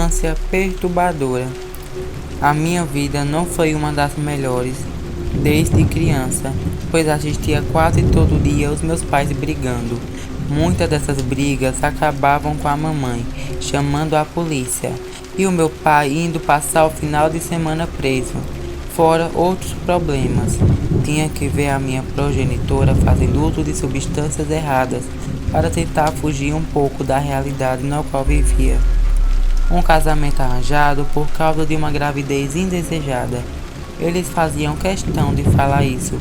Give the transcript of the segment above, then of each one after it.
infância perturbadora. A minha vida não foi uma das melhores desde criança, pois assistia quase todo dia os meus pais brigando. Muitas dessas brigas acabavam com a mamãe chamando a polícia e o meu pai indo passar o final de semana preso. Fora outros problemas, tinha que ver a minha progenitora fazendo uso de substâncias erradas para tentar fugir um pouco da realidade na qual vivia. Um casamento arranjado por causa de uma gravidez indesejada. Eles faziam questão de falar isso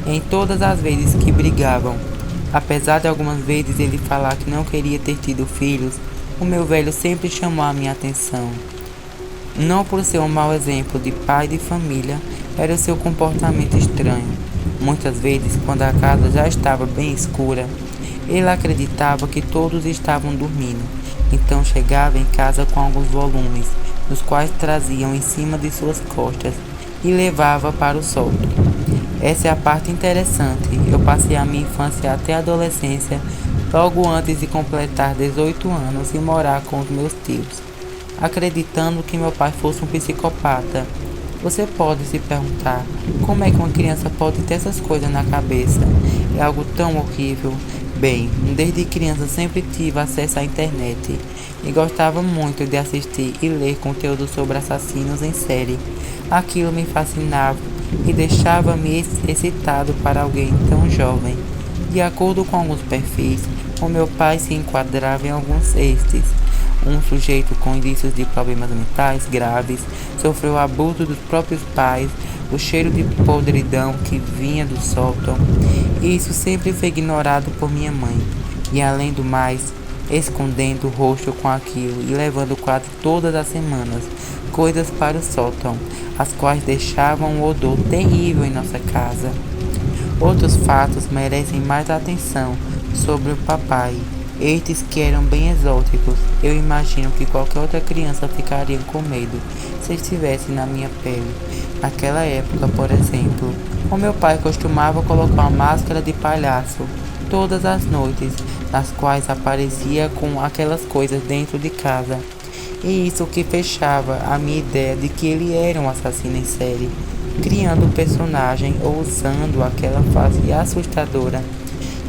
em todas as vezes que brigavam. Apesar de algumas vezes ele falar que não queria ter tido filhos, o meu velho sempre chamou a minha atenção. Não por ser um mau exemplo de pai de família, era o seu comportamento estranho. Muitas vezes, quando a casa já estava bem escura, ele acreditava que todos estavam dormindo, então chegava em casa com alguns volumes, os quais traziam em cima de suas costas e levava para o solto. Essa é a parte interessante. Eu passei a minha infância até a adolescência, logo antes de completar 18 anos e morar com os meus tios, acreditando que meu pai fosse um psicopata. Você pode se perguntar, como é que uma criança pode ter essas coisas na cabeça? É algo tão horrível. Bem, desde criança sempre tive acesso à internet e gostava muito de assistir e ler conteúdo sobre assassinos em série. Aquilo me fascinava e deixava-me excitado para alguém tão jovem. De acordo com alguns perfis, o meu pai se enquadrava em alguns destes. Um sujeito com indícios de problemas mentais graves, sofreu abuso dos próprios pais, o cheiro de podridão que vinha do sótão. Isso sempre foi ignorado por minha mãe, e além do mais, escondendo o rosto com aquilo e levando quase todas as semanas coisas para o sótão, as quais deixavam um odor terrível em nossa casa. Outros fatos merecem mais atenção sobre o papai. Estes que eram bem exóticos. Eu imagino que qualquer outra criança ficaria com medo se estivesse na minha pele. Naquela época, por exemplo, o meu pai costumava colocar uma máscara de palhaço todas as noites, nas quais aparecia com aquelas coisas dentro de casa. E isso que fechava a minha ideia de que ele era um assassino em série, criando o personagem ou usando aquela face assustadora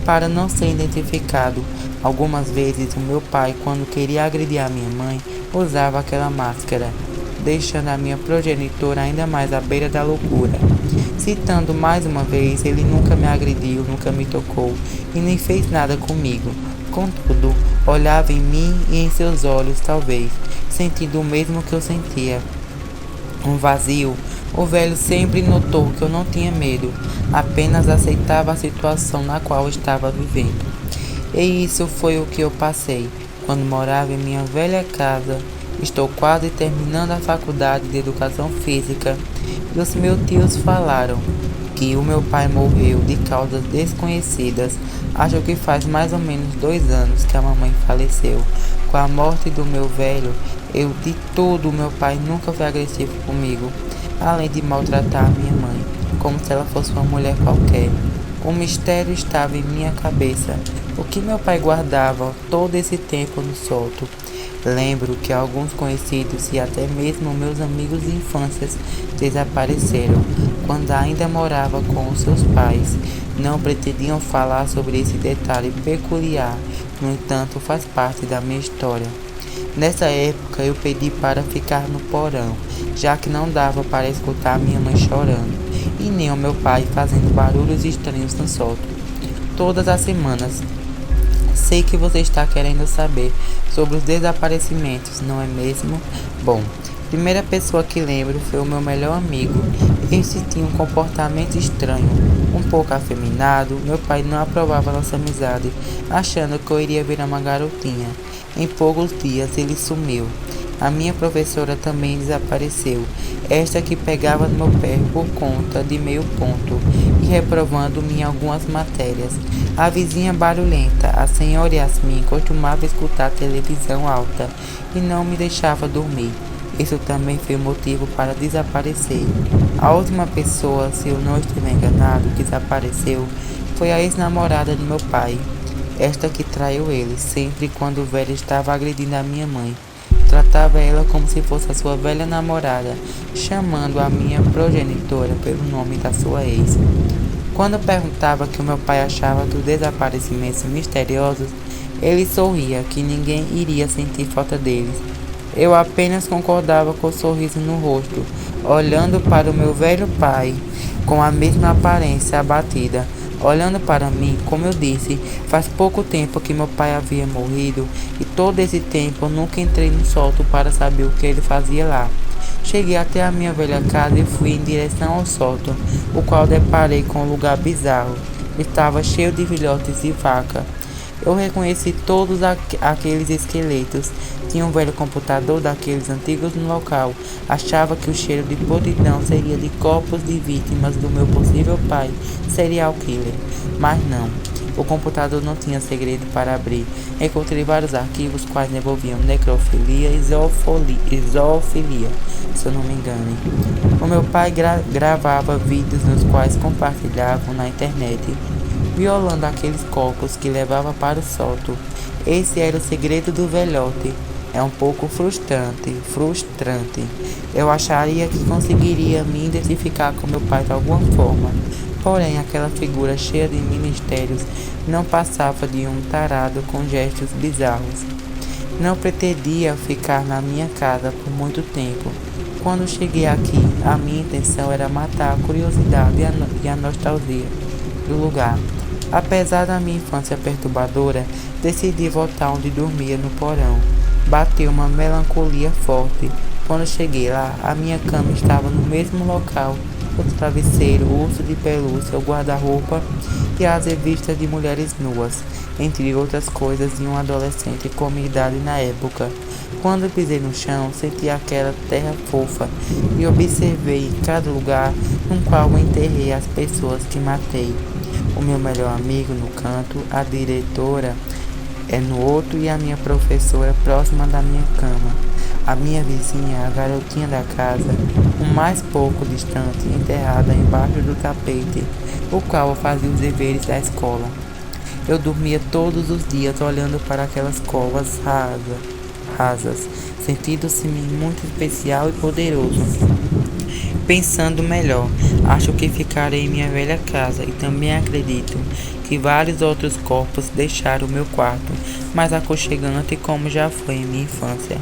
para não ser identificado. Algumas vezes o meu pai, quando queria agredir a minha mãe, usava aquela máscara, deixando a minha progenitora ainda mais à beira da loucura. Citando mais uma vez, ele nunca me agrediu, nunca me tocou e nem fez nada comigo. Contudo, olhava em mim e em seus olhos, talvez, sentindo o mesmo que eu sentia. Um vazio. O velho sempre notou que eu não tinha medo, apenas aceitava a situação na qual estava vivendo. E isso foi o que eu passei quando morava em minha velha casa. Estou quase terminando a faculdade de educação física e os meus tios falaram que o meu pai morreu de causas desconhecidas. Acho que faz mais ou menos 2 anos que a mamãe faleceu. Com a morte do meu velho, de tudo, meu pai nunca foi agressivo comigo, além de maltratar a minha mãe, como se ela fosse uma mulher qualquer. Um mistério estava em minha cabeça. O que meu pai guardava todo esse tempo no solto? Lembro que alguns conhecidos e até mesmo meus amigos de infância desapareceram quando ainda morava com os seus pais. Não pretendiam falar sobre esse detalhe peculiar, no entanto faz parte da minha história. Nessa época eu pedi para ficar no porão, já que não dava para escutar minha mãe chorando e nem o meu pai fazendo barulhos estranhos no sótão. Todas as semanas. Sei que você está querendo saber sobre os desaparecimentos, não é mesmo? Bom, a primeira pessoa que lembro foi o meu melhor amigo. Este tinha um comportamento estranho, um pouco afeminado. Meu pai não aprovava nossa amizade, achando que eu iria virar uma garotinha. Em poucos dias ele sumiu. A minha professora também desapareceu, esta que pegava no meu pé por conta de meio ponto e reprovando-me em algumas matérias. A vizinha barulhenta, a senhora Yasmin, costumava escutar televisão alta e não me deixava dormir. Isso também foi motivo para desaparecer. A última pessoa, se eu não estiver enganado, que desapareceu foi a ex-namorada de meu pai, esta que traiu ele sempre quando o velho estava agredindo a minha mãe. tratava ela como se fosse a sua velha namorada, chamando a minha progenitora pelo nome da sua ex. Quando perguntava o que o meu pai achava dos desaparecimentos misteriosos, ele sorria que ninguém iria sentir falta deles. Eu apenas concordava com o sorriso no rosto, olhando para o meu velho pai com a mesma aparência abatida. Olhando para mim, como eu disse, faz pouco tempo que meu pai havia morrido e todo esse tempo eu nunca entrei no sótão para saber o que ele fazia lá. Cheguei até a minha velha casa e fui em direção ao sótão, o qual deparei com um lugar bizarro. Estava cheio de filhotes de vaca. Eu reconheci todos aqueles esqueletos. Tinha um velho computador daqueles antigos no local. Achava que o cheiro de podridão seria de corpos de vítimas do meu possível pai, serial killer. Mas não. O computador não tinha segredo para abrir. Encontrei vários arquivos quais envolviam necrofilia e zoofilia, se eu não me engano. O meu pai gravava vídeos nos quais compartilhavam na internet, violando aqueles corpos que levava para o sótão. Esse era o segredo do velhote. É um pouco frustrante. Eu acharia que conseguiria me identificar com meu pai de alguma forma. Porém, aquela figura cheia de mistérios não passava de um tarado com gestos bizarros. Não pretendia ficar na minha casa por muito tempo. Quando cheguei aqui, a minha intenção era matar a curiosidade e a nostalgia do lugar. Apesar da minha infância perturbadora, decidi voltar onde dormia no porão. Bateu uma melancolia forte. Quando cheguei lá, a minha cama estava no mesmo local. O travesseiro, o urso de pelúcia, o guarda-roupa e as revistas de mulheres nuas, entre outras coisas de um adolescente com minha idade na época. Quando pisei no chão, senti aquela terra fofa e observei cada lugar no qual enterrei as pessoas que matei. O meu melhor amigo no canto, a diretora é no outro e a minha professora próxima da minha cama. A minha vizinha, a garotinha da casa, um mais pouco distante, enterrada embaixo do tapete, o qual eu fazia os deveres da escola. Eu dormia todos os dias olhando para aquelas covas rasas, sentindo-se muito especial e poderoso. Pensando melhor, acho que ficarei em minha velha casa e também acredito que vários outros corpos deixaram o meu quarto mais aconchegante como já foi em minha infância.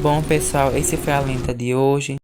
Bom, pessoal, esse foi a lenda de hoje.